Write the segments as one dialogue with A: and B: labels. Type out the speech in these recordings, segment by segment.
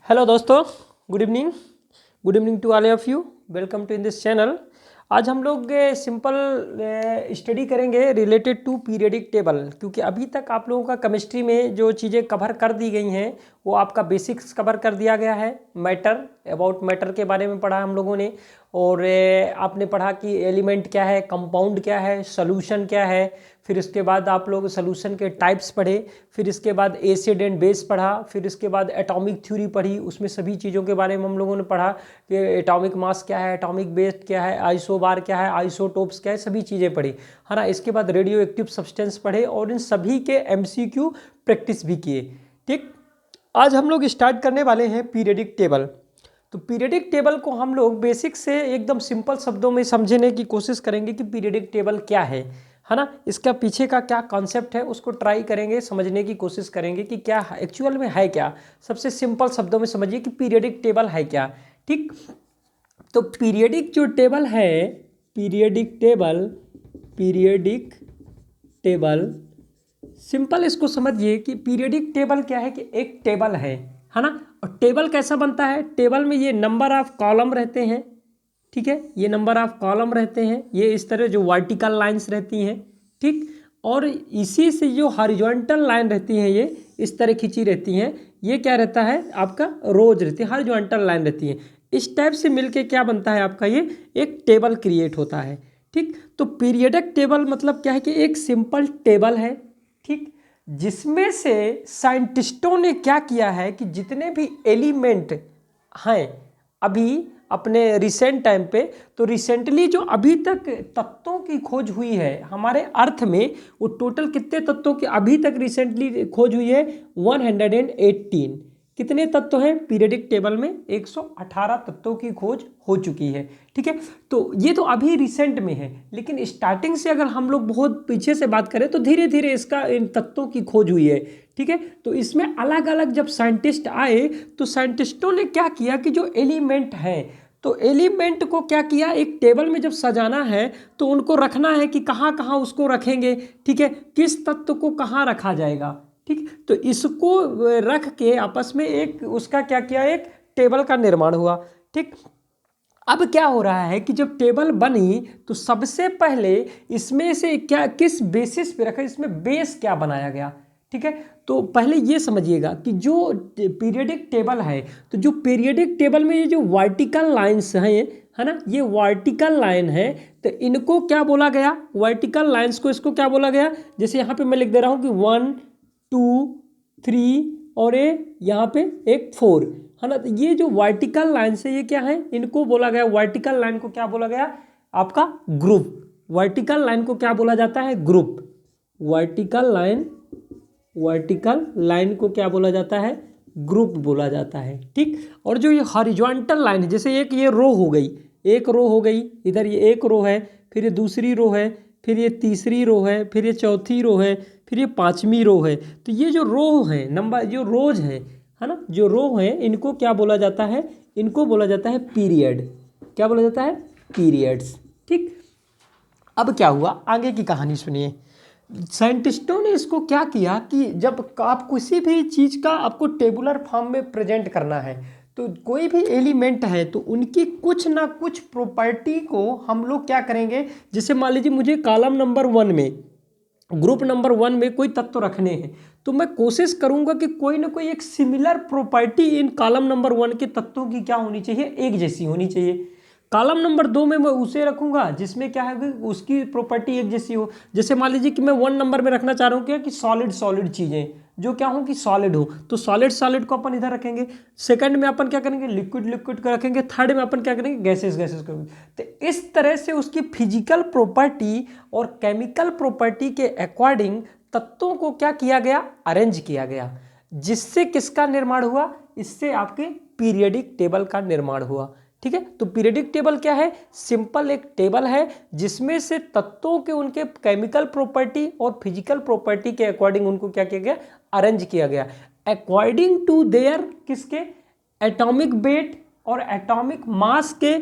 A: Hello दोस्तों, good evening to all of you. Welcome to in this channel. आज हम लोग सिंपल स्टडी करेंगे रिलेटेड टू पीरियडिक टेबल, क्योंकि अभी तक आप लोगों का केमिस्ट्री में जो चीज़ें कवर कर दी गई हैं वो आपका बेसिक्स कवर कर दिया गया है। मैटर, अबाउट मैटर के बारे में पढ़ा हम लोगों ने, और आपने पढ़ा कि एलिमेंट क्या है, कंपाउंड क्या है, सॉल्यूशन क्या है। फिर इसके बाद आप लोग सॉल्यूशन के टाइप्स पढ़े, फिर इसके बाद एसिड एंड बेस पढ़ा, फिर इसके बाद एटॉमिक थ्योरी पढ़ी। उसमें सभी चीज़ों के बारे में हम लोगों ने पढ़ा कि एटॉमिक मास क्या है, एटॉमिक बेस क्या है, आइसोबार क्या है, आइसोटोप्स क्या है, सभी चीज़ें पढ़ी, है ना। इसके बाद रेडियो एक्टिव सब्सटेंस पढ़े और इन सभी के एमसीक्यू प्रैक्टिस भी किए। ठीक, आज हम लोग स्टार्ट करने वाले हैं पीरियडिक टेबल। तो पीरियडिक टेबल को हम लोग बेसिक से एकदम सिंपल शब्दों में समझने की कोशिश करेंगे कि पीरियडिक टेबल क्या है ना। इसका पीछे का क्या कॉन्सेप्ट है उसको ट्राई करेंगे, समझने की कोशिश करेंगे कि क्या एक्चुअल में है क्या। सबसे सिंपल शब्दों में समझिए कि पीरियडिक टेबल है क्या। ठीक, तो पीरियडिक जो टेबल है, पीरियडिक टेबल सिंपल इसको समझिए कि पीरियडिक टेबल क्या है कि एक टेबल है ना। और टेबल कैसा बनता है, टेबल में ये नंबर ऑफ कॉलम रहते हैं। ठीक है, ये नंबर ऑफ कॉलम रहते हैं, ये इस तरह जो वर्टिकल लाइंस रहती हैं। ठीक, और इसी से जो हॉरिजॉन्टल लाइन रहती हैं ये इस तरह खींची रहती हैं, ये क्या रहता है आपका, रोज रहती है, हॉरिजॉन्टल लाइन रहती है। इस टाइप से मिलके क्या बनता है आपका, ये एक टेबल क्रिएट होता है। ठीक, तो पीरियडिक टेबल मतलब क्या है कि एक सिंपल टेबल है। ठीक, जिसमें से साइंटिस्टों ने क्या किया है कि जितने भी एलिमेंट हैं अभी अपने रिसेंट टाइम पे, तो रिसेंटली जो अभी तक तत्वों की खोज हुई है हमारे अर्थ में, वो टोटल कितने तत्वों की अभी तक रिसेंटली खोज हुई है, 118। कितने तत्व हैं पीरियडिक टेबल में, 118 तत्वों की खोज हो चुकी है। ठीक है, तो ये तो अभी रिसेंट में है, लेकिन स्टार्टिंग से अगर हम लोग बहुत पीछे से बात करें तो धीरे धीरे इसका इन तत्वों की खोज हुई है। ठीक है, तो इसमें अलग अलग जब साइंटिस्ट आए तो साइंटिस्टों ने क्या किया कि जो एलिमेंट हैं, तो एलिमेंट को क्या किया, एक टेबल में जब सजाना है तो उनको रखना है कि कहाँ कहाँ उसको रखेंगे। ठीक है, किस तत्व को कहाँ रखा जाएगा। ठीक, तो इसको रख के आपस में एक उसका क्या किया, एक टेबल का निर्माण हुआ। ठीक, अब क्या हो रहा है कि जब टेबल बनी तो सबसे पहले इसमें से क्या, किस बेसिस पे रखा, इसमें बेस क्या बनाया गया। ठीक है, तो पहले ये समझिएगा कि जो पीरियडिक टेबल है, तो जो पीरियडिक टेबल में ये जो वर्टिकल लाइंस हैं, है ना, ये वर्टिकल लाइन है, तो इनको क्या बोला गया, वर्टिकल लाइंस को इसको क्या बोला गया। जैसे यहाँ पे मैं लिख दे रहा हूँ कि 1 2 3 और यहाँ पे एक 4, है ना। तो ये जो वर्टिकल लाइन से ये क्या है, इनको बोला गया, वर्टिकल लाइन को क्या बोला गया आपका, ग्रुप। वर्टिकल लाइन को क्या बोला जाता है, ग्रुप। वर्टिकल लाइन को क्या बोला जाता है, ग्रुप बोला जाता है। ठीक, और जो ये हॉरिजॉन्टल लाइन है, जैसे एक ये रो हो गई, एक रो हो गई, इधर ये एक रो है, फिर ये दूसरी रो है, फिर ये तीसरी रो है, फिर ये चौथी रो है, फिर ये पांचवी रो है। तो ये जो रो है, नंबर जो रोज है ना, जो रो है, इनको क्या बोला जाता है, इनको बोला जाता है पीरियड। क्या बोला जाता है, पीरियड्स। ठीक, अब क्या हुआ, आगे की कहानी सुनिए। साइंटिस्टों ने इसको क्या किया कि जब आप किसी भी चीज़ का आपको टेबुलर फॉर्म में प्रेजेंट करना है, तो कोई भी एलिमेंट है तो उनकी कुछ ना कुछ प्रॉपर्टी को हम लोग क्या करेंगे। जैसे मान लीजिए मुझे कॉलम नंबर 1 में, ग्रुप नंबर 1 में कोई तत्व रखने हैं, तो मैं कोशिश करूंगा कि कोई ना कोई एक similar property in column number 1 के तत्वों की क्या होनी चाहिए, एक जैसी होनी चाहिए। कॉलम नंबर 2 में मैं उसे रखूंगा जिसमें क्या है कि उसकी प्रॉपर्टी एक जैसी हो। जैसे मान लीजिए कि मैं 1 नंबर में रखना चाह रहा हूँ क्या, कि सॉलिड चीज़ें जो क्या हो कि सॉलिड हो, तो सॉलिड को अपन इधर रखेंगे। सेकंड में अपन क्या करेंगे, लिक्विड को रखेंगे। थर्ड में अपन क्या करेंगे, गैसेस करेंगे। तो इस तरह से उसकी फिजिकल प्रॉपर्टी और केमिकल प्रॉपर्टी के अकॉर्डिंग तत्वों को क्या किया गया, अरेंज किया गया, जिससे किसका निर्माण हुआ, इससे आपके पीरियडिक टेबल का निर्माण हुआ। ठीक है, तो पीरियडिक टेबल क्या है, सिंपल एक टेबल है जिसमें से तत्वों के उनके केमिकल प्रॉपर्टी और फिजिकल प्रॉपर्टी के अकॉर्डिंग उनको क्या किया गया, अरेंज किया गया अकॉर्डिंग टू देयर किसके, एटॉमिक वेट और एटॉमिक मास के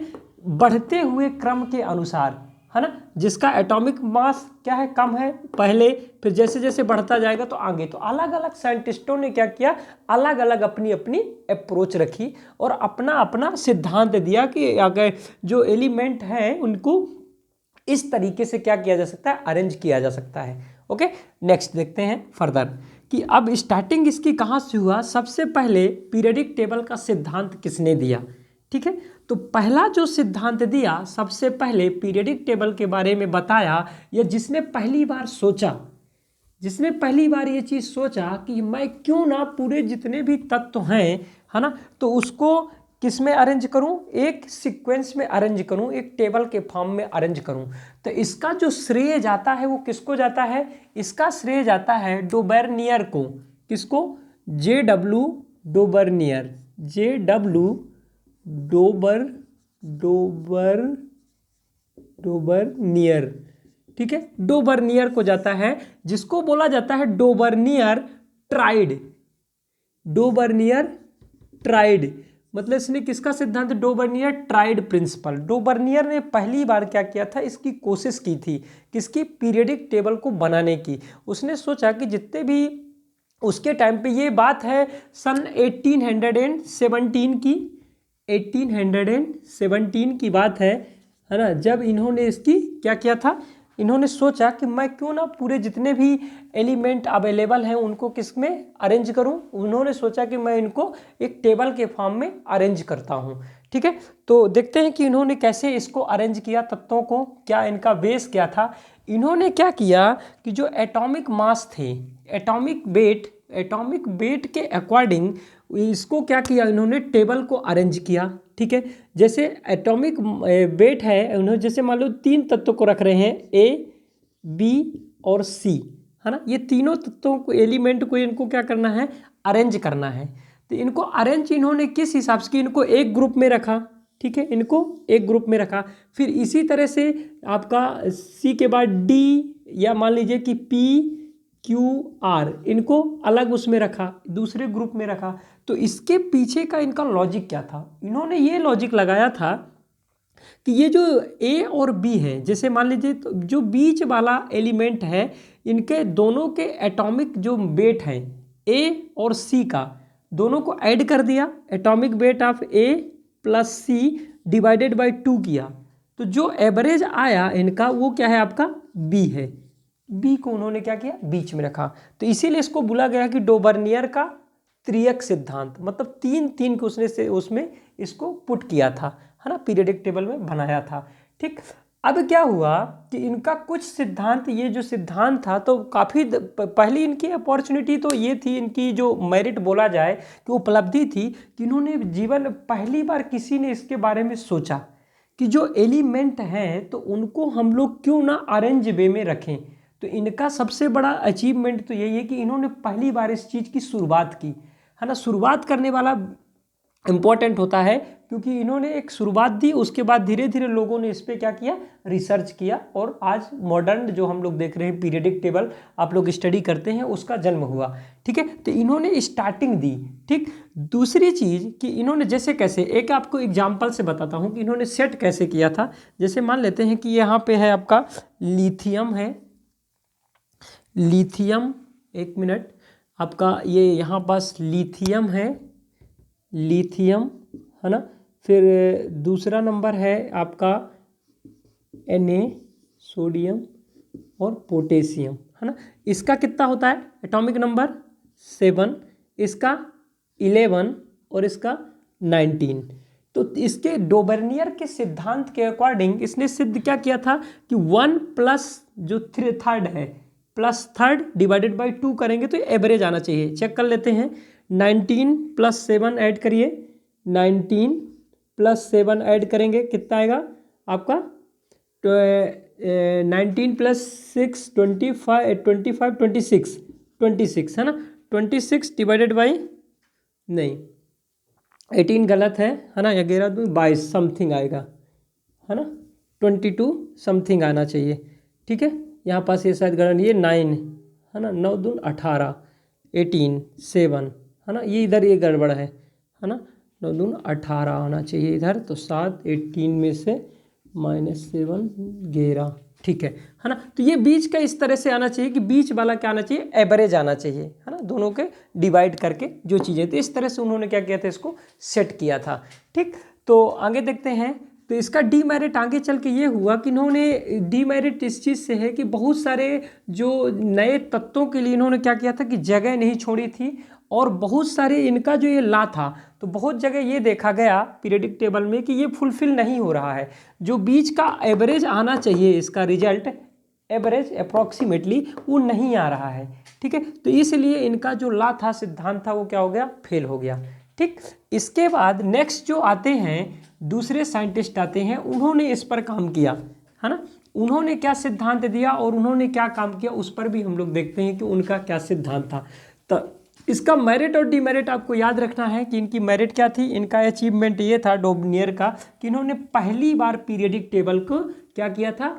A: बढ़ते हुए क्रम के अनुसार, है ना, जिसका एटॉमिक मास क्या है, कम है पहले, फिर जैसे जैसे बढ़ता जाएगा तो आगे। तो अलग अलग साइंटिस्टों ने क्या किया, अलग अलग अपनी अपनी अप्रोच रखी और अपना अपना सिद्धांत दिया कि अगर जो एलिमेंट है उनको इस तरीके से क्या किया जा सकता है, अरेंज किया जा सकता है। ओके, नेक्स्ट देखते हैं फर्दर कि अब स्टार्टिंग इसकी कहाँ से हुआ। सबसे पहले पीरियडिक टेबल का सिद्धांत किसने दिया, ठीक है। तो पहला जो सिद्धांत दिया, सबसे पहले पीरियडिक टेबल के बारे में बताया, या जिसने पहली बार सोचा, जिसने पहली बार ये चीज़ सोचा कि मैं क्यों ना पूरे जितने भी तत्व हैं, है ना, तो उसको किस में अरेंज करूं, एक सीक्वेंस में अरेंज करूं, एक टेबल के फॉर्म में अरेंज करूं। तो इसका जो श्रेय जाता है वो किसको जाता है, इसका श्रेय जाता है डोबर्नियर को। किसको, JW डोबर्नियर, JW डोबर्नियर, ठीक है, डोबर्नियर को जाता है, जिसको बोला जाता है डोबर्नियर ट्राइड। डोबर्नियर ट्राइड मतलब इसने किसका सिद्धांत, डोबर्नियर ट्राइड प्रिंसिपल। डोबर्नियर ने पहली बार क्या किया था, इसकी कोशिश की थी, किसकी, पीरियडिक टेबल को बनाने की। उसने सोचा कि जितने भी उसके टाइम पे, ये बात है सन 1817 की, 1817 की बात है ना, जब इन्होंने इसकी क्या किया था, इन्होंने सोचा कि मैं क्यों ना पूरे जितने भी एलिमेंट अवेलेबल हैं उनको किस में अरेंज करूं। उन्होंने सोचा कि मैं इनको एक टेबल के फॉर्म में अरेंज करता हूं, ठीक है। तो देखते हैं कि इन्होंने कैसे इसको अरेंज किया, तत्वों को, क्या इनका बेस क्या था। इन्होंने क्या किया कि जो एटॉमिक मास थे, एटॉमिक वेट के अकॉर्डिंग इसको क्या किया, इन्होंने टेबल को अरेंज किया, ठीक है। जैसे एटॉमिक वेट है, उन्होंने जैसे मान लो 3 तत्वों को रख रहे हैं, A, B और C, है ना, ये तीनों तत्वों को, एलिमेंट को, इनको क्या करना है, अरेंज करना है। तो इनको अरेंज इन्होंने किस हिसाब से, इनको एक ग्रुप में रखा, ठीक है, इनको एक ग्रुप में रखा। फिर इसी तरह से आपका C के बाद D, या मान लीजिए कि PQR, इनको अलग उसमें रखा, दूसरे ग्रुप में रखा। तो इसके पीछे का इनका लॉजिक क्या था, इन्होंने ये लॉजिक लगाया था कि ये जो A और B है, जैसे मान लीजिए तो जो बीच वाला एलिमेंट है, इनके दोनों के एटॉमिक जो वेट हैं A और C का, दोनों को ऐड कर दिया, atomic weight of A plus C divided by 2 किया, तो जो एवरेज आया इनका वो क्या है, आपका B है। B को उन्होंने क्या किया, बीच में रखा। तो इसीलिए इसको बोला गया कि डोबर्नियर का त्रियक सिद्धांत, मतलब 3 को उसने से उसमें इसको पुट किया था, है ना, पीरियडिक टेबल में बनाया था, ठीक। अब क्या हुआ कि इनका कुछ सिद्धांत, ये जो सिद्धांत था तो काफ़ी पहली इनकी अपॉर्चुनिटी तो ये थी, इनकी जो मेरिट बोला जाए कि उपलब्धि थी कि इन्होंने जीवन पहली बार किसी ने इसके बारे में सोचा कि जो एलिमेंट हैं तो उनको हम लोग क्यों ना अरेंज वे में रखें। तो इनका सबसे बड़ा अचीवमेंट तो यही है कि इन्होंने पहली बार इस चीज़ की शुरुआत की, है ना। शुरुआत करने वाला इम्पॉर्टेंट होता है, क्योंकि इन्होंने एक शुरुआत दी, उसके बाद धीरे धीरे लोगों ने इस पर क्या किया, रिसर्च किया, और आज मॉडर्न जो हम लोग देख रहे हैं पीरियडिक टेबल आप लोग स्टडी करते हैं, उसका जन्म हुआ, ठीक है। तो इन्होंने स्टार्टिंग दी, ठीक। दूसरी चीज़ कि इन्होंने जैसे कैसे, एक आपको एग्जाम्पल से बताता हूँ कि इन्होंने सेट कैसे किया था। जैसे मान लेते हैं कि यहाँ पे है आपका लिथियम है, लिथियम, एक मिनट, आपका ये यहाँ पास लिथियम है, लिथियम, है ना। फिर दूसरा नंबर है आपका Na, सोडियम और पोटेशियम, है ना। इसका कितना होता है एटॉमिक नंबर 7, इसका 11 और इसका 19। तो इसके डोबर्नियर के सिद्धांत के अकॉर्डिंग इसने सिद्ध क्या किया था कि 1 प्लस जो थर्ड है, प्लस थर्ड डिवाइडेड बाई 2 करेंगे तो एवरेज आना चाहिए। चेक कर लेते हैं, 19 प्लस 7 ऐड करिए, 19 प्लस 7 ऐड करेंगे कितना आएगा आपका, 19 प्लस 6 26 है ना, 26 डिवाइडेड बाई, नहीं 18 गलत है ना, 11 दूँ 22 समथिंग आएगा, है ना, 22 समथिंग आना चाहिए, ठीक है। यहाँ पास ये शायद गलत, ये 9 है ना, 9 दूँ 18, 18 7 है ना, ये इधर ये गड़बड़ है ना, 9 दूँ 18 आना चाहिए इधर, तो 7 18 में से -7 11, ठीक है ना। तो ये बीच का इस तरह से आना चाहिए कि बीच वाला क्या आना चाहिए, एवरेज आना चाहिए, है ना, दोनों के डिवाइड करके जो चीज़ें, तो इस तरह से उन्होंने क्या किया था, इसको सेट किया था। ठीक, तो आगे देखते हैं। तो इसका डीमेरिट आगे चल के ये हुआ कि इन्होंने, डीमेरिट इस चीज़ से है कि बहुत सारे जो नए तत्वों के लिए इन्होंने क्या किया था कि जगह नहीं छोड़ी थी, और बहुत सारे इनका जो ये ला था, तो बहुत जगह ये देखा गया पीरियडिक टेबल में कि ये फुलफिल नहीं हो रहा है, जो बीच का एवरेज आना चाहिए, इसका रिजल्ट एवरेज अप्रॉक्सीमेटली वो नहीं आ रहा है। ठीक है, तो इसलिए इनका जो ला था, सिद्धांत था, वो क्या हो गया, फेल हो गया। ठीक, इसके बाद नेक्स्ट जो आते हैं दूसरे साइंटिस्ट आते हैं, उन्होंने इस पर काम किया, है ना, उन्होंने क्या सिद्धांत दिया और उन्होंने क्या काम किया, उस पर भी हम लोग देखते हैं कि उनका क्या सिद्धांत था। तो इसका मेरिट और डीमेरिट आपको याद रखना है कि इनकी मेरिट क्या थी, इनका अचीवमेंट ये था डॉबनियर का कि इन्होंने पहली बार पीरियडिक टेबल को क्या किया था,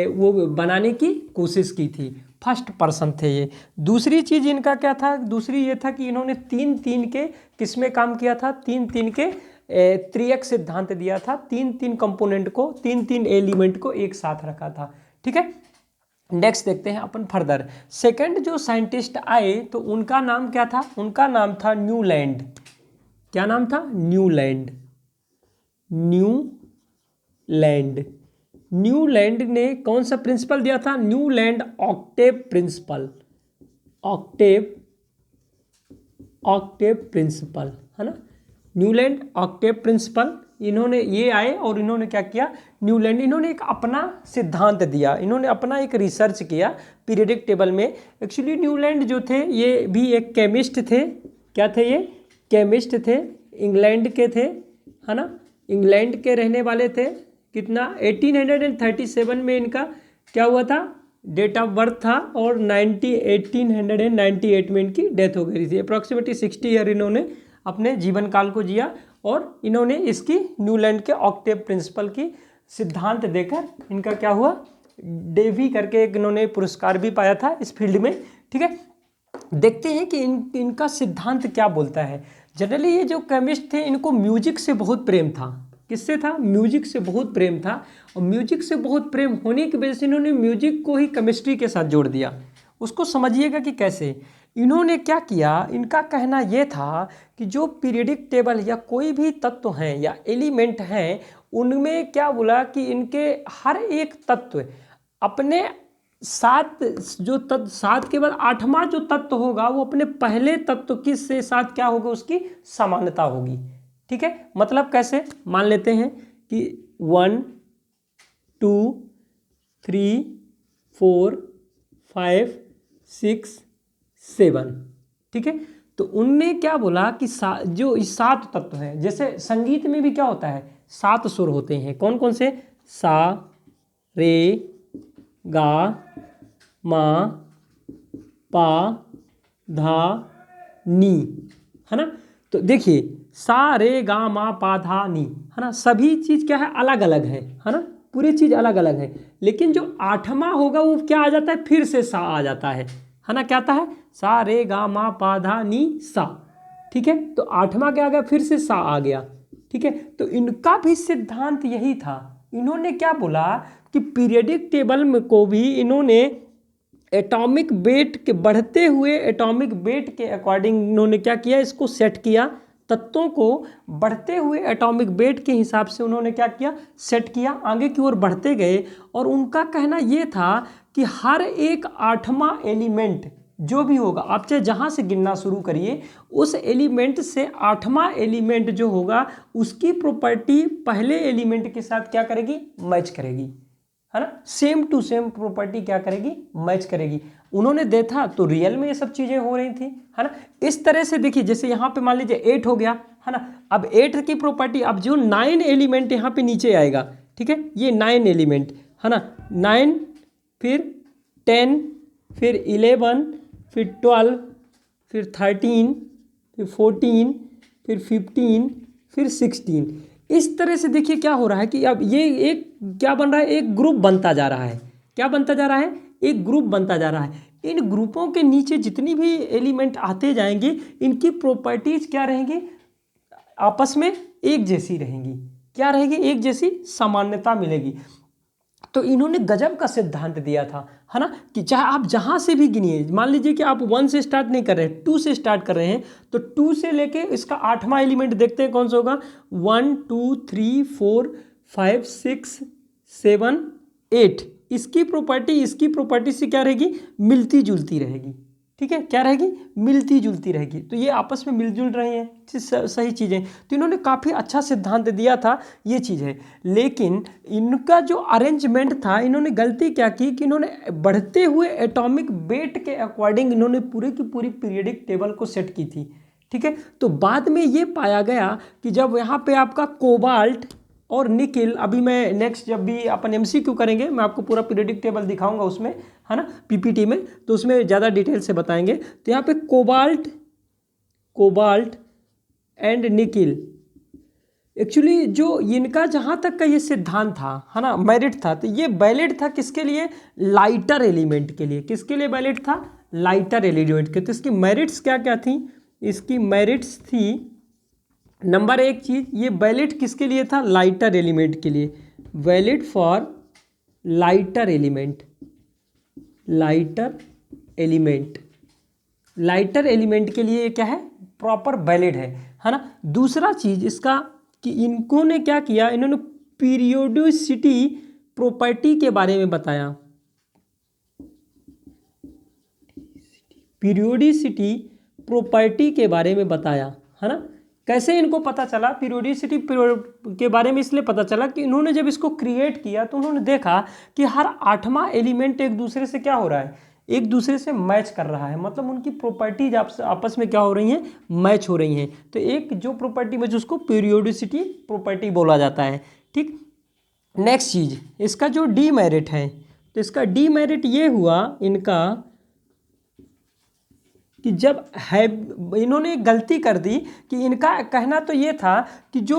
A: वो बनाने की कोशिश की थी, फर्स्ट पर्सन थे ये। दूसरी चीज़ इनका क्या था, दूसरी ये था कि इन्होंने 3-3 के किसमें काम किया था, 3-3 के त्रियक सिद्धांत दिया था, 3-3 कंपोनेंट को, 3-3 एलिमेंट को एक साथ रखा था। ठीक है, नेक्स्ट देखते हैं अपन फर्दर। सेकंड जो साइंटिस्ट आए तो उनका नाम क्या था, उनका नाम था न्यूलैंड। क्या नाम था, न्यूलैंड। न्यूलैंड, न्यूलैंड ने कौन सा प्रिंसिपल दिया था, Newland octave principle, octave principle, है ना, न्यूलैंड ऑक्टेव प्रिंसिपल। इन्होंने, ये आए और इन्होंने क्या किया, न्यूलैंड, इन्होंने एक अपना सिद्धांत दिया, इन्होंने अपना एक रिसर्च किया पीरियडिक टेबल में। एक्चुअली न्यूलैंड जो थे ये भी एक केमिस्ट थे, क्या थे ये, केमिस्ट थे, इंग्लैंड के थे, है ना, इंग्लैंड के रहने वाले थे। कितना, 1837 में इनका क्या हुआ था, डेट ऑफ बर्थ था, और 1898 में इनकी डेथ हो गई थी। अप्रॉक्सीमेटली 60 ईयर इन्होंने अपने जीवन काल को जिया, और इन्होंने इसकी न्यूलैंड के ऑक्टेव प्रिंसिपल की सिद्धांत देकर इनका क्या हुआ, डेवी करके एक इन्होंने पुरस्कार भी पाया था इस फील्ड में। ठीक है, देखते हैं कि इनका सिद्धांत क्या बोलता है। जनरली ये जो केमिस्ट थे इनको म्यूजिक से बहुत प्रेम था, किससे था, म्यूजिक से बहुत प्रेम था, और म्यूजिक से बहुत प्रेम होने की वजह से इन्होंने म्यूजिक को ही केमिस्ट्री के साथ जोड़ दिया। उसको समझिएगा कि कैसे इन्होंने क्या किया, इनका कहना यह था कि जो पीरियडिक टेबल या कोई भी तत्व हैं या एलिमेंट हैं, उनमें क्या बोला कि इनके हर एक तत्व अपने सात, जो तत्व 7 के बाद 8वां जो तत्व होगा वो अपने पहले तत्व के से साथ क्या होगा, उसकी समानता होगी। ठीक है, मतलब कैसे, मान लेते हैं कि 1 2 3 4 5 6 7, ठीक है, तो उनने क्या बोला कि जो 7 तत्व हैं, जैसे संगीत में भी क्या होता है, 7 सुर होते हैं, कौन कौन से, सा रे गा मा पा धा नी, है ना। तो देखिए सा रे गा मा पा धा नी, है ना, सभी चीज़ क्या है, अलग अलग है ना, पूरी चीज़ अलग अलग है, लेकिन जो 8वां होगा वो क्या आ जाता है, फिर से सा आ जाता है ना, क्या आता है, सा रे गा मा पा धा नी सा। ठीक है, तो 8वां क्या आ गया, फिर से सा आ गया। ठीक है, तो इनका भी सिद्धांत यही था। इन्होंने क्या बोला कि पीरियडिक टेबल में को भी इन्होंने एटॉमिक वेट के, बढ़ते हुए एटॉमिक वेट के अकॉर्डिंग इन्होंने क्या किया, इसको सेट किया, तत्वों को बढ़ते हुए एटॉमिक वेट के हिसाब से उन्होंने क्या किया, सेट किया, आगे की ओर बढ़ते गए। और उनका कहना ये था कि हर एक 8वां एलिमेंट जो भी होगा, आप चाहे जहाँ से गिनना शुरू करिए, उस एलिमेंट से 8वां एलिमेंट जो होगा उसकी प्रॉपर्टी पहले एलिमेंट के साथ क्या करेगी, मैच करेगी, है ना, सेम टू सेम प्रॉपर्टी क्या करेगी, मैच करेगी। उन्होंने देखा तो रियल में ये सब चीज़ें हो रही थी, है ना। इस तरह से देखिए, जैसे यहाँ पे मान लीजिए 8 हो गया, है ना, अब 8 की प्रॉपर्टी, अब जो 9 एलिमेंट यहाँ पे नीचे आएगा, ठीक है, ये 9 एलिमेंट, है ना, 9 फिर 10 फिर 11 फिर 12 फिर 13 फिर 14 फिर 15 फिर 16, इस तरह से देखिए क्या हो रहा है कि अब ये एक क्या बन रहा है, एक ग्रुप बनता जा रहा है। क्या बनता जा रहा है, एक ग्रुप बनता जा रहा है। इन ग्रुपों के नीचे जितनी भी एलिमेंट आते जाएंगे, इनकी प्रॉपर्टीज क्या रहेंगी, आपस में एक जैसी रहेंगी, क्या रहेगी, एक जैसी सामान्यता मिलेगी। तो इन्होंने गजब का सिद्धांत दिया था, है ना, कि चाहे आप जहाँ से भी गिनिए, मान लीजिए कि आप 1 से स्टार्ट नहीं कर रहे हैं, 2 से स्टार्ट कर रहे हैं, तो 2 से लेके इसका 8वां एलिमेंट देखते हैं कौन सा होगा, 1 2 3 4 5 6 7 8। इसकी प्रॉपर्टी से क्या रहेगी, मिलती जुलती रहेगी। ठीक है, क्या रहेगी, मिलती जुलती रहेगी। तो ये आपस में मिलजुल रहे हैं, सही चीज़ें। तो इन्होंने काफ़ी अच्छा सिद्धांत दिया था, ये चीज़ है। लेकिन इनका जो अरेंजमेंट था, इन्होंने गलती क्या की कि इन्होंने बढ़ते हुए एटॉमिक वेट के अकॉर्डिंग इन्होंने पूरी की पूरी पीरियडिक टेबल को सेट की थी। ठीक है, तो बाद में ये पाया गया कि जब यहाँ पे आपका कोबाल्ट और निकिल, अभी मैं नेक्स्ट जब भी अपन एमसीक्यू करेंगे मैं आपको पूरा पीरियडिक टेबल दिखाऊंगा उसमें, है ना, पीपीटी में, तो उसमें ज़्यादा डिटेल से बताएंगे। तो यहाँ पे कोबाल्ट एंड निकिल, एक्चुअली जो इनका जहाँ तक का ये सिद्धांत था, है ना, मेरिट था, तो ये वैलिड था किसके लिए, लाइटर एलिमेंट के लिए। किसके लिए वैलिड था, लाइटर एलिमेंट के। तो इसकी मेरिट्स क्या क्या थी, इसकी मेरिट्स थी, नंबर 1 चीज, ये वैलिड किसके लिए था, लाइटर एलिमेंट के लिए, valid for lighter element, lighter element के लिए क्या है, प्रॉपर वैलिड है ना। दूसरा चीज इसका कि इन्होंने क्या किया, इन्होंने पीरियोडिसिटी प्रॉपर्टी के बारे में बताया, पीरियोडिसिटी प्रॉपर्टी के बारे में बताया, है ना। कैसे इनको पता चला पीरियोडिसिटी के बारे में, इसलिए पता चला कि इन्होंने जब इसको क्रिएट किया तो उन्होंने देखा कि हर 8वां एलिमेंट एक दूसरे से क्या हो रहा है, एक दूसरे से मैच कर रहा है, मतलब उनकी प्रॉपर्टीज आपस में क्या हो रही हैं, मैच हो रही हैं। तो एक जो प्रॉपर्टी में उसको पीरियोडिसिटी प्रॉपर्टी बोला जाता है। ठीक, नेक्स्ट चीज इसका जो डीमेरिट है, तो इसका डीमेरिट ये हुआ इनका कि जब है, इन्होंने एक गलती कर दी कि इनका कहना तो ये था कि जो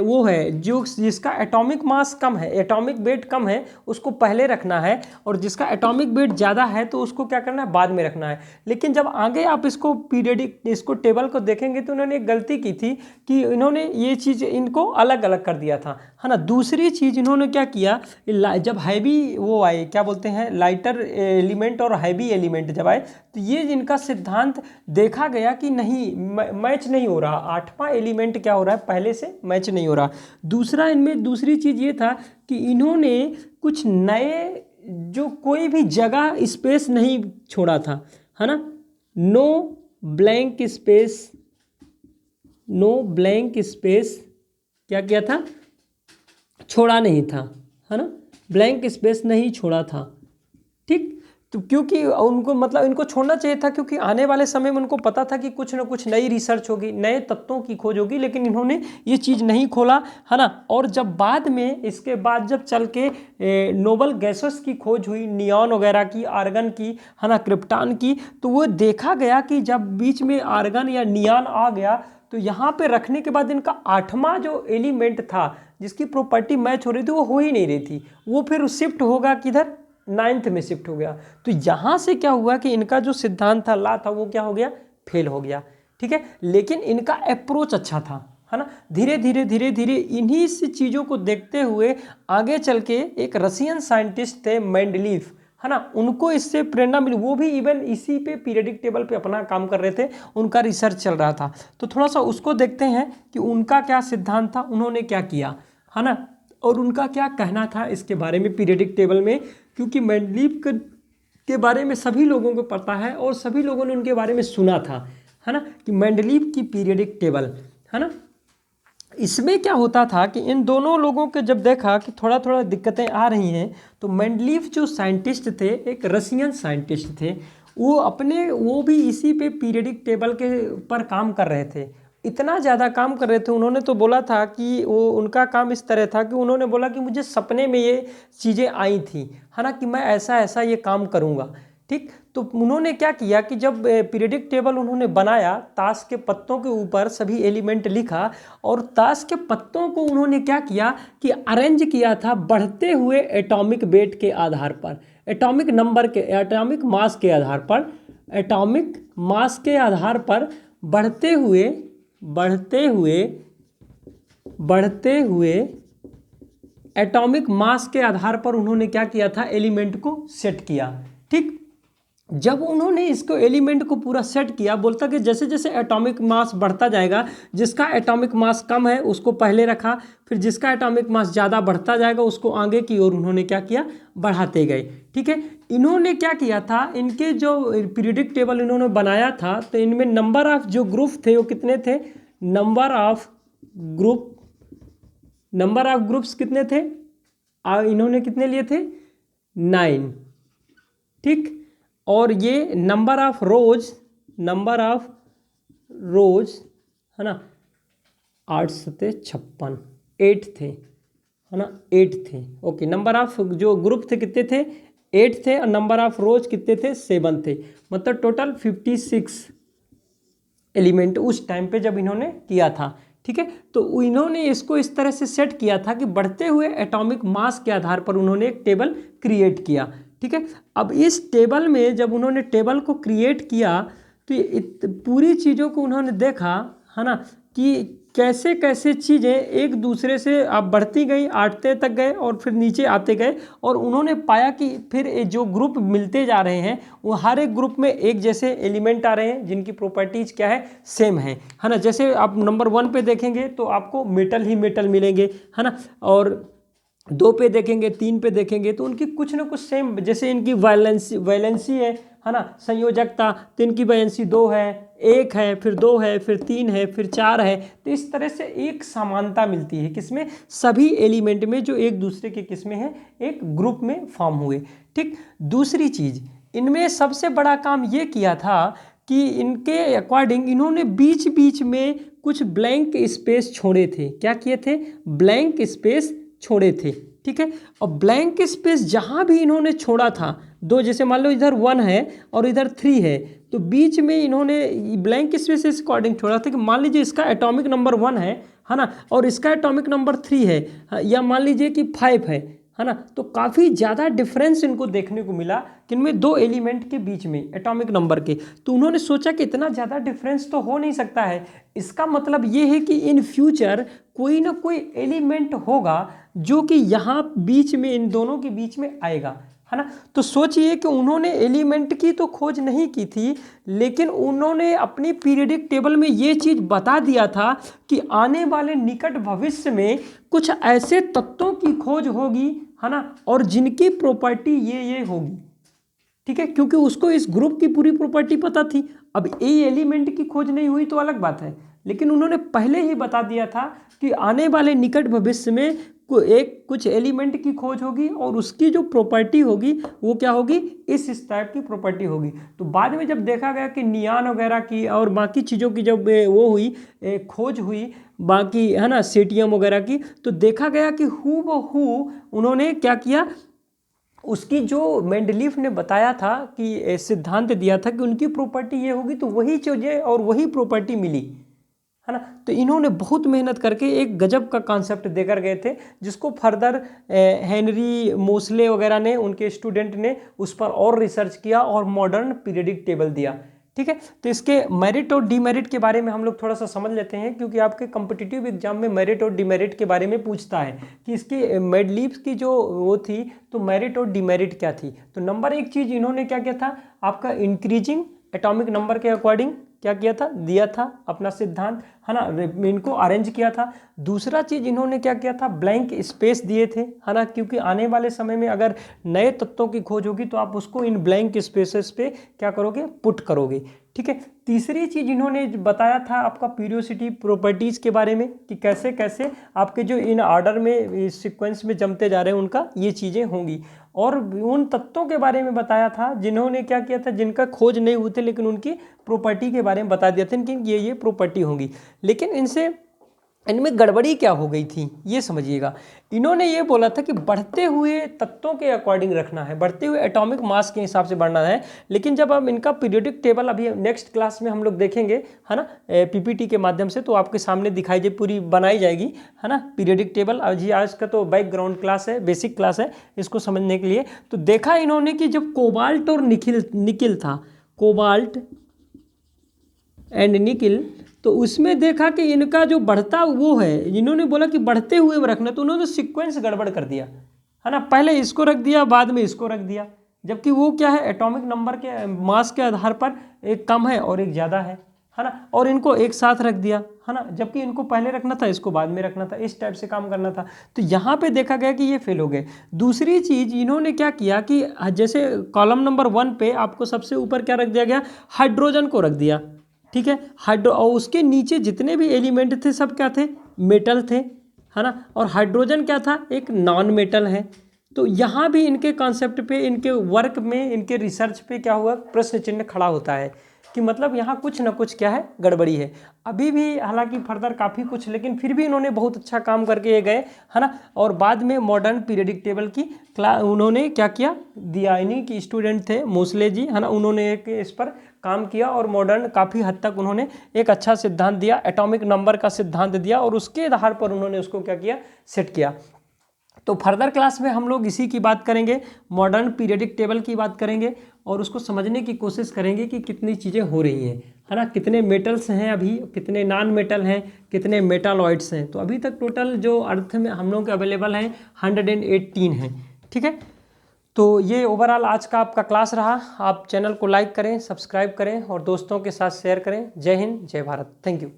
A: वो है, जो जिसका एटॉमिक मास कम है, एटॉमिक वेट कम है, उसको पहले रखना है, और जिसका एटॉमिक वेट ज़्यादा है तो उसको क्या करना है, बाद में रखना है। लेकिन जब आगे आप इसको पीरियडिक इसको टेबल को देखेंगे तो उन्होंने एक गलती की थी कि इन्होंने ये चीज़ इनको अलग अलग कर दिया था, है ना। दूसरी चीज़ इन्होंने क्या किया, जब हैवी वो आए, क्या बोलते हैं, लाइटर एलिमेंट और हैवी एलिमेंट जब आए, तो ये इनका सिद्धांत देखा गया कि नहीं, मैच नहीं हो रहा, 8वां एलिमेंट क्या हो रहा है, पहले से मैच नहीं हो रहा। दूसरा इनमें दूसरी चीज़ ये था कि इन्होंने कुछ नए, जो कोई भी जगह स्पेस नहीं छोड़ा था, है ना, नो ब्लैंक स्पेस क्या किया था, छोड़ा नहीं था, है ना, ब्लैंक स्पेस नहीं छोड़ा था। ठीक, तो क्योंकि उनको मतलब इनको छोड़ना चाहिए था, क्योंकि आने वाले समय में उनको पता था कि कुछ ना कुछ नई रिसर्च होगी, नए तत्वों की खोज होगी, लेकिन इन्होंने ये चीज़ नहीं खोला, है ना। और जब बाद में इसके बाद जब चल के नोबल गैसेस की खोज हुई, नियॉन वगैरह की, आर्गन की, है ना, क्रिप्टॉन की, तो वो देखा गया कि जब बीच में आर्गन या नियॉन आ गया तो यहाँ पे रखने के बाद इनका 8वां जो एलिमेंट था जिसकी प्रॉपर्टी मैच हो रही थी वो हो ही नहीं रही थी, वो फिर शिफ्ट होगा किधर, 9th में शिफ्ट हो गया। तो यहाँ से क्या हुआ कि इनका जो सिद्धांत था, ला था, वो क्या हो गया, फेल हो गया। ठीक है, लेकिन इनका अप्रोच अच्छा था, है ना। धीरे धीरे इन्हीं से चीज़ों को देखते हुए आगे चल के एक रशियन साइंटिस्ट थे मेंडलीफ, है ना, उनको इससे प्रेरणा मिली, वो भी इवन इसी पे पीरियडिक टेबल पे अपना काम कर रहे थे, उनका रिसर्च चल रहा था। तो थोड़ा सा उसको देखते हैं कि उनका क्या सिद्धांत था, उन्होंने क्या किया, है ना, और उनका क्या कहना था इसके बारे में पीरियडिक टेबल में। क्योंकि मेंडलीफ के बारे में सभी लोगों को पता है और सभी लोगों ने उनके बारे में सुना था, है ना, कि मेंडलीफ की पीरियडिक टेबल, है ना। इसमें क्या होता था कि इन दोनों लोगों के जब देखा कि थोड़ा थोड़ा दिक्कतें आ रही हैं, तो मेंडलीफ जो साइंटिस्ट थे, एक रशियन साइंटिस्ट थे, वो भी इसी पे पीरियडिक टेबल के पर काम कर रहे थे। इतना ज़्यादा काम कर रहे थे, उन्होंने तो बोला था कि वो उनका काम इस तरह था कि उन्होंने बोला कि मुझे सपने में ये चीज़ें आई थी, है ना, कि मैं ऐसा ऐसा ये काम करूँगा। ठीक, तो उन्होंने क्या किया कि जब पीरियडिक टेबल उन्होंने बनाया, ताश के पत्तों के ऊपर सभी एलिमेंट लिखा, और ताश के पत्तों को उन्होंने क्या किया कि अरेंज किया था बढ़ते हुए एटॉमिक वेट के आधार पर, एटॉमिक नंबर के, एटॉमिक मास के आधार पर, एटॉमिक मास के आधार पर बढ़ते हुए बढ़ते हुए एटॉमिक मास के आधार पर उन्होंने क्या किया था, एलिमेंट को सेट किया। ठीक, जब उन्होंने इसको एलिमेंट को पूरा सेट किया, बोलता कि जैसे जैसे एटॉमिक मास बढ़ता जाएगा, जिसका एटॉमिक मास कम है उसको पहले रखा, फिर जिसका एटॉमिक मास ज़्यादा बढ़ता जाएगा उसको आगे की ओर उन्होंने क्या किया, बढ़ाते गए। ठीक है, इन्होंने क्या किया था, इनके जो पीरियोडिक टेबल इन्होंने बनाया था तो इनमें नंबर ऑफ जो ग्रुप थे वो कितने थे, नंबर ऑफ ग्रुप्स कितने थे, इन्होंने कितने लिए थे, 9। ठीक, और ये नंबर ऑफ रोज है ना, 8 सते 56, 8 थे, है ना, 8 थे। ओके, नंबर ऑफ जो ग्रुप थे कितने थे, 8 थे, और नंबर ऑफ रोज कितने थे, 7 थे। मतलब टोटल 56 एलिमेंट उस टाइम पे जब इन्होंने किया था। ठीक है, तो इन्होंने इसको इस तरह से सेट किया था कि बढ़ते हुए एटॉमिक मास के आधार पर उन्होंने एक टेबल क्रिएट किया। ठीक है, अब इस टेबल में जब उन्होंने टेबल को क्रिएट किया तो पूरी चीज़ों को उन्होंने देखा, है ना, कि कैसे कैसे चीज़ें एक दूसरे से आप बढ़ती गई, 8 तक गए और फिर नीचे आते गए, और उन्होंने पाया कि फिर जो ग्रुप मिलते जा रहे हैं वो हर एक ग्रुप में एक जैसे एलिमेंट आ रहे हैं जिनकी प्रॉपर्टीज क्या है, सेम है ना। जैसे आप नंबर 1 पे देखेंगे तो आपको मेटल ही मेटल मिलेंगे, है ना, और 2 पे देखेंगे, 3 पे देखेंगे तो उनकी कुछ ना कुछ सेम, जैसे इनकी वैलेंसी है ना, संयोजकता, तो इनकी वैलेंसी 2 है, 1 है, फिर 2 है, फिर 3 है, फिर 4 है। तो इस तरह से एक समानता मिलती है किसमें, सभी एलिमेंट में जो एक दूसरे के किसमें है, एक ग्रुप में फॉर्म हुए। ठीक, दूसरी चीज इनमें सबसे बड़ा काम ये किया था कि इनके अकॉर्डिंग इन्होंने बीच बीच में कुछ ब्लैंक स्पेस छोड़े थे। क्या किए थे, ब्लैंक स्पेस छोड़े थे। ठीक है, और ब्लैंक स्पेस जहाँ भी इन्होंने छोड़ा था, 2 जैसे मान लो इधर 1 है और इधर 3 है, तो बीच में इन्होंने ब्लैंक स्पेस इस अकॉर्डिंग छोड़ा था कि मान लीजिए इसका एटॉमिक नंबर 1 है ना, और इसका एटॉमिक नंबर 3 है, या मान लीजिए कि 5 है ना, तो काफ़ी ज़्यादा डिफरेंस इनको देखने को मिला कि इनमें 2 एलिमेंट के बीच में एटॉमिक नंबर के। तो उन्होंने सोचा कि इतना ज़्यादा डिफरेंस तो हो नहीं सकता है, इसका मतलब ये है कि इन फ्यूचर कोई ना कोई एलिमेंट होगा जो कि यहाँ बीच में इन दोनों के बीच में आएगा, है ना। तो सोचिए कि उन्होंने एलिमेंट की तो खोज नहीं की थी, लेकिन उन्होंने अपनी पीरियोडिक टेबल में ये चीज़ बता दिया था कि आने वाले निकट भविष्य में कुछ ऐसे तत्वों की खोज होगी, है ना, और जिनकी प्रॉपर्टी ये होगी। ठीक है, क्योंकि उसको इस ग्रुप की पूरी प्रॉपर्टी पता थी। अब ए एलिमेंट की खोज नहीं हुई तो अलग बात है, लेकिन उन्होंने पहले ही बता दिया था कि आने वाले निकट भविष्य में कुछ एलिमेंट की खोज होगी और उसकी जो प्रॉपर्टी होगी वो क्या होगी, इस टाइप की प्रॉपर्टी होगी। तो बाद में जब देखा गया कि नियान वगैरह की और बाकी चीज़ों की जब वो हुई, खोज हुई बाकी, है ना, सेटियम वगैरह की, तो देखा गया कि हूबहू उन्होंने क्या किया, उसकी जो मेंडलीफ ने बताया था कि सिद्धांत दिया था कि उनकी प्रॉपर्टी ये होगी, तो वही चीज़ें और वही प्रॉपर्टी मिली, है ना। तो इन्होंने बहुत मेहनत करके एक गजब का कॉन्सेप्ट देकर गए थे, जिसको फर्दर हेनरी मोसले वगैरह ने, उनके स्टूडेंट ने उस पर और रिसर्च किया और मॉडर्न पीरियोडिक टेबल दिया। ठीक है, तो इसके मेरिट और डीमेरिट के बारे में हम लोग थोड़ा सा समझ लेते हैं, क्योंकि आपके कॉम्पिटिटिव एग्जाम में मेरिट और डीमेरिट के बारे में पूछता है कि इसकी मेडलीफ की जो वो थी तो मेरिट और डीमेरिट क्या थी। तो नंबर 1 चीज़ इन्होंने क्या किया था, आपका इंक्रीजिंग एटॉमिक नंबर के अकॉर्डिंग क्या किया था, दिया था अपना सिद्धांत, है ना, इनको अरेंज किया था। दूसरा चीज़ इन्होंने क्या किया था, ब्लैंक स्पेस दिए थे, है ना, क्योंकि आने वाले समय में अगर नए तत्वों की खोज होगी तो आप उसको इन ब्लैंक स्पेसेस पे क्या करोगे, पुट करोगे। ठीक है, तीसरी चीज़ इन्होंने बताया था आपका पीरियोडिसिटी प्रॉपर्टीज़ के बारे में कि कैसे कैसे आपके जो इन ऑर्डर में सीक्वेंस में जमते जा रहे हैं उनका ये चीज़ें होंगी, और उन तत्वों के बारे में बताया था जिन्होंने क्या किया था, जिनका खोज नहीं हुई थी लेकिन उनकी प्रॉपर्टी के बारे में बता दिया था कि ये प्रॉपर्टी होंगी। लेकिन इनमें गड़बड़ी क्या हो गई थी ये समझिएगा। इन्होंने ये बोला था कि बढ़ते हुए तत्वों के अकॉर्डिंग रखना है, बढ़ते हुए एटॉमिक मास के हिसाब से बढ़ना है, लेकिन जब हम इनका पीरियोडिक टेबल अभी नेक्स्ट क्लास में हम लोग देखेंगे, है ना, पीपीटी के माध्यम से, तो आपके सामने दिखाई दे पूरी बनाई जाएगी, है ना, पीरियोडिक टेबल। आज का तो बैकग्राउंड क्लास है, बेसिक क्लास है इसको समझने के लिए। तो देखा इन्होंने कि जब कोबाल्ट और निकिल था, कोबाल्ट एंड निकिल तो उसमें देखा कि इनका जो बढ़ता वो है, इन्होंने बोला कि बढ़ते हुए में रखना, तो उन्होंने सीक्वेंस गड़बड़ कर दिया, है ना। पहले इसको रख दिया, बाद में इसको रख दिया, जबकि वो क्या है, एटॉमिक नंबर के मास के आधार पर एक कम है और एक ज़्यादा है ना। और इनको एक साथ रख दिया, है ना, जबकि इनको पहले रखना था, इसको बाद में रखना था, इस टाइप से काम करना था। तो यहाँ पे देखा गया कि ये फेल हो गए। दूसरी चीज़ इन्होंने क्या किया कि जैसे कॉलम नंबर 1 पे आपको सबसे ऊपर क्या रख दिया गया, हाइड्रोजन को रख दिया, ठीक है। और उसके नीचे जितने भी एलिमेंट थे सब क्या थे, मेटल थे, है ना। और हाइड्रोजन क्या था, एक नॉन मेटल है। तो यहाँ भी इनके कॉन्सेप्ट पे, इनके वर्क में, इनके रिसर्च पे क्या हुआ, प्रश्न चिन्ह खड़ा होता है कि मतलब यहाँ कुछ ना कुछ क्या है, गड़बड़ी है। अभी भी हालांकि फर्दर काफ़ी कुछ, लेकिन फिर भी इन्होंने बहुत अच्छा काम करके ये गए, है ना। और बाद में मॉडर्न पीरियडिक टेबल की उन्होंने क्या किया दिया, इन्हीं की स्टूडेंट थे मोस्ले जी, है ना, उन्होंने एक इस पर काम किया और मॉडर्न काफ़ी हद तक उन्होंने एक अच्छा सिद्धांत दिया, एटॉमिक नंबर का सिद्धांत दिया, और उसके आधार पर उन्होंने उसको क्या किया, सेट किया। तो फर्दर क्लास में हम लोग इसी की बात करेंगे, मॉडर्न पीरियडिक टेबल की बात करेंगे, और उसको समझने की कोशिश करेंगे कि कितनी चीज़ें हो रही हैं, है ना, कितने मेटल्स हैं अभी, कितने नॉन मेटल हैं, कितने मेटालॉइड्स हैं। तो अभी तक टोटल जो अर्थ में हम लोग के अवेलेबल हैं 118 हैं, ठीक है। तो ये ओवरऑल आज का आपका क्लास रहा। आप चैनल को लाइक करें, सब्सक्राइब करें और दोस्तों के साथ शेयर करें। जय हिंद, जय भारत, थैंक यू।